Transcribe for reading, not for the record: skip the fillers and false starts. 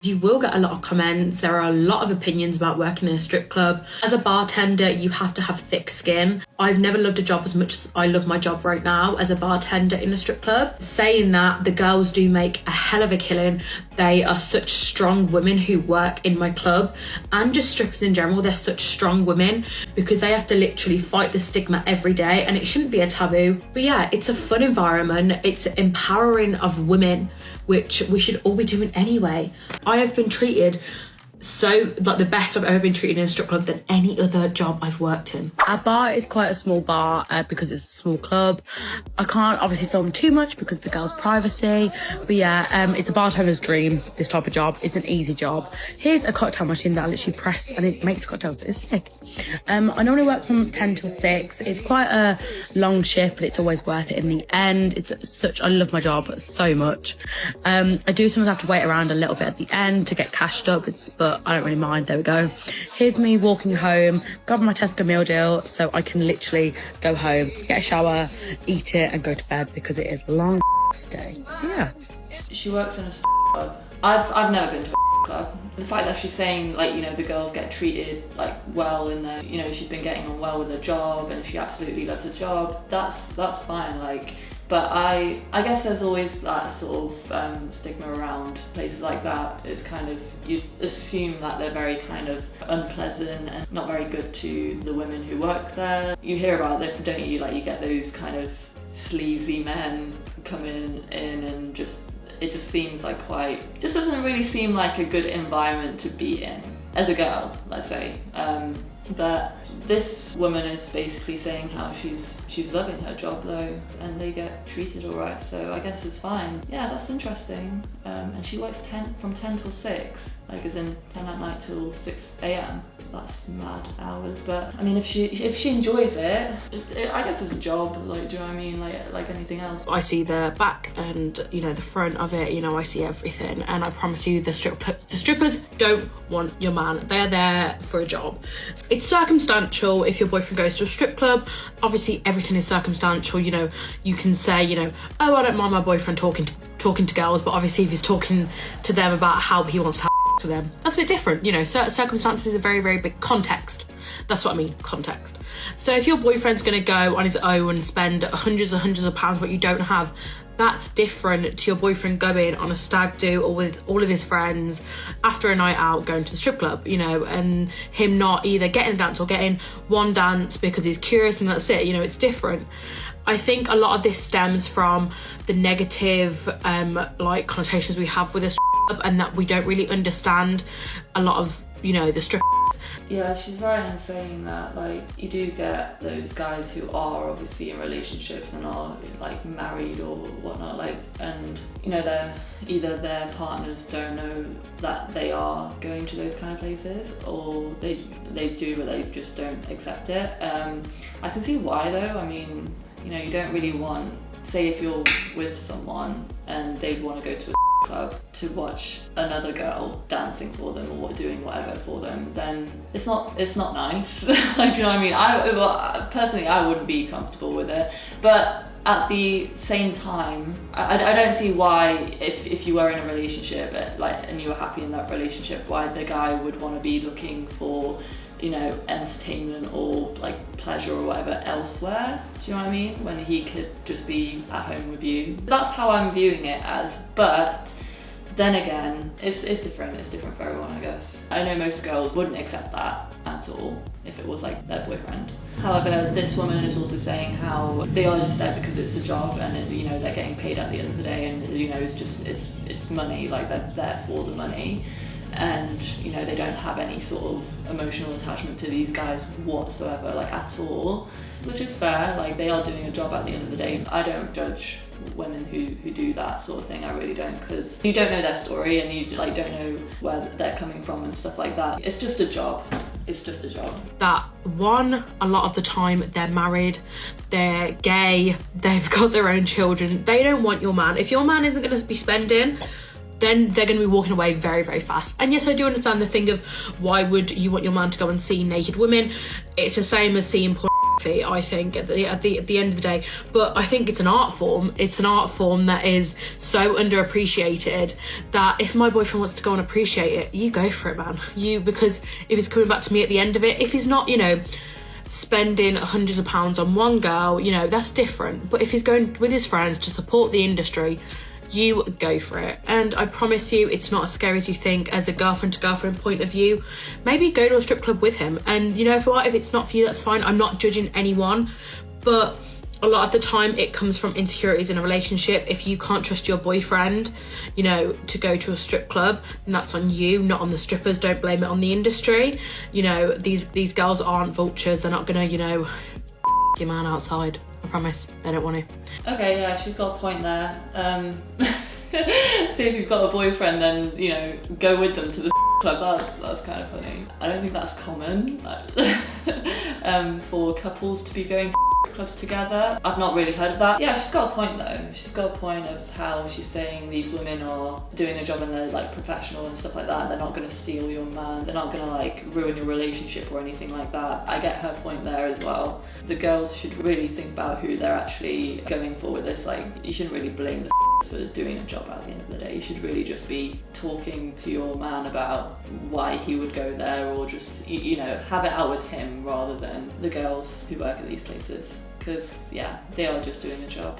You will get a lot of comments. There are a lot of opinions about working in a strip club. As a bartender, you have to have thick skin. I've never loved a job as much as I love my job right now as a bartender in a strip club. Saying that, the girls do make a hell of a killing. They are such strong women who work in my club, and just strippers in general. They're such strong women because they have to literally fight the stigma every day, and it shouldn't be a taboo. But yeah, it's a fun environment. It's empowering of women, which we should all be doing anyway. I have been treated so, like, the best I've ever been treated in a strip club than any other job I've worked in. Our bar is quite a small bar because it's a small club. I can't obviously film too much because of the girls' privacy, but yeah, it's a bartender's dream, this type of job. It's an easy job. Here's a cocktail machine that I literally press and it makes cocktails. It's sick. I normally work from 10 till 6. It's quite a long shift, but it's always worth it in the end. I love my job so much. I do sometimes have to wait around a little bit at the end to get cashed up, but I don't really mind. There we go. Here's me walking home, grabbing my Tesco meal deal so I can literally go home, get a shower, eat it and go to bed because it is a long day. So yeah. She works in a club. I've never been to a club. The fact that she's saying, like, you know, the girls get treated like well in there, you know, she's been getting on well with her job and she absolutely loves her job, that's fine. Like, but I guess there's always that sort of stigma around places like that. It's kind of, you assume that they're very kind of unpleasant and not very good to the women who work there. You hear about it, don't you? Like, you get those kind of sleazy men coming in and it just seems like just doesn't really seem like a good environment to be in as a girl, let's say. But this woman is basically saying how she's loving her job though, and they get treated all right, so I guess it's fine. Yeah, that's interesting. And she works from 10 till 6, like as in 10 at night till 6 a.m. That's mad hours, but I mean, if she enjoys it, I guess it's a job. Like, do you know what I mean? Like anything else. I see the back and, you know, the front of it. You know, I see everything, and I promise you, the strippers don't want your man. They're there for a job. It's circumstantial if your boyfriend goes to a strip club. Obviously, everything is circumstantial. You know, you can say, you know, oh, I don't mind my boyfriend talking to girls, but obviously, if he's talking to them about how he wants to have to them, that's a bit different. You know, circumstances is a very, very big context. That's what I mean, context. So if your boyfriend's going to go on his own and spend hundreds of pounds what you don't have, that's different to your boyfriend going on a stag do or with all of his friends after a night out going to the strip club, you know, and him not either getting a dance or getting one dance because he's curious and that's it. You know, it's different. I think a lot of this stems from the negative like connotations we have with a strip club, and that we don't really understand a lot of, you know, the strip. Yeah, she's right in saying that, like, you do get those guys who are obviously in relationships and are like married or whatnot, like, and you know, either their partners don't know that they are going to those kind of places, or they do but they just don't accept it. I can see why though. I mean, you know, you don't really want, say if you're with someone and they want to go to a club to watch another girl dancing for them or doing whatever for them, then it's not nice. Like, do you know what I mean? Personally, I wouldn't be comfortable with it, but at the same time, I don't see why, if you were in a relationship and you were happy in that relationship, why the guy would want to be looking for, you know, entertainment or like pleasure or whatever elsewhere. Do you know what I mean? When he could just be at home with you. That's how I'm viewing it as. But then again, it's different. It's different for everyone, I guess. I know most girls wouldn't accept that at all if it was like their boyfriend. However, this woman is also saying how they are just there because it's a job, and you know, they're getting paid at the end of the day, and you know, it's money. Like, they're there for the money. And you know, they don't have any sort of emotional attachment to these guys whatsoever, like at all, which is fair. Like, they are doing a job at the end of the day. I don't judge women who do that sort of thing. I really don't, because you don't know their story and you like don't know where they're coming from and stuff like that. It's just a job. It's just a job. That one, a lot of the time they're married, they're gay, they've got their own children. They don't want your man. If your man isn't going to be spending, then they're going to be walking away very, very fast. And yes, I do understand the thing of why would you want your man to go and see naked women. It's the same as seeing porn I think at the end of the day. But I think it's an art form. It's an art form that is so underappreciated that if my boyfriend wants to go and appreciate it, you go for it, man. Because if he's coming back to me at the end of it, if he's not, you know, spending hundreds of pounds on one girl, you know, that's different. But if he's going with his friends to support the industry, you go for it. And I promise you, it's not as scary as you think. As a girlfriend to girlfriend point of view, maybe go to a strip club with him. And you know, if it's not for you, that's fine. I'm not judging anyone, but a lot of the time it comes from insecurities in a relationship. If you can't trust your boyfriend, you know, to go to a strip club, then that's on you, not on the strippers. Don't blame it on the industry. You know, these girls aren't vultures. They're not gonna, you know, your man outside. I promise, they don't want to. Okay, yeah, she's got a point there. See, if you've got a boyfriend, then, you know, go with them to the club. That's kind of funny. I don't think that's common for couples to be going to clubs together. I've not really heard of that. Yeah, she's got a point though. She's got a point of how she's saying these women are doing a job and they're like professional and stuff like that. They're not going to steal your man. They're not going to like ruin your relationship or anything like that. I get her point there as well. The girls should really think about who they're actually going for with this. Like, you shouldn't really blame the for doing a job at the end of the day. You should really just be talking to your man about why he would go there, or just, you know, have it out with him rather than the girls who work at these places, because yeah, they are just doing a job.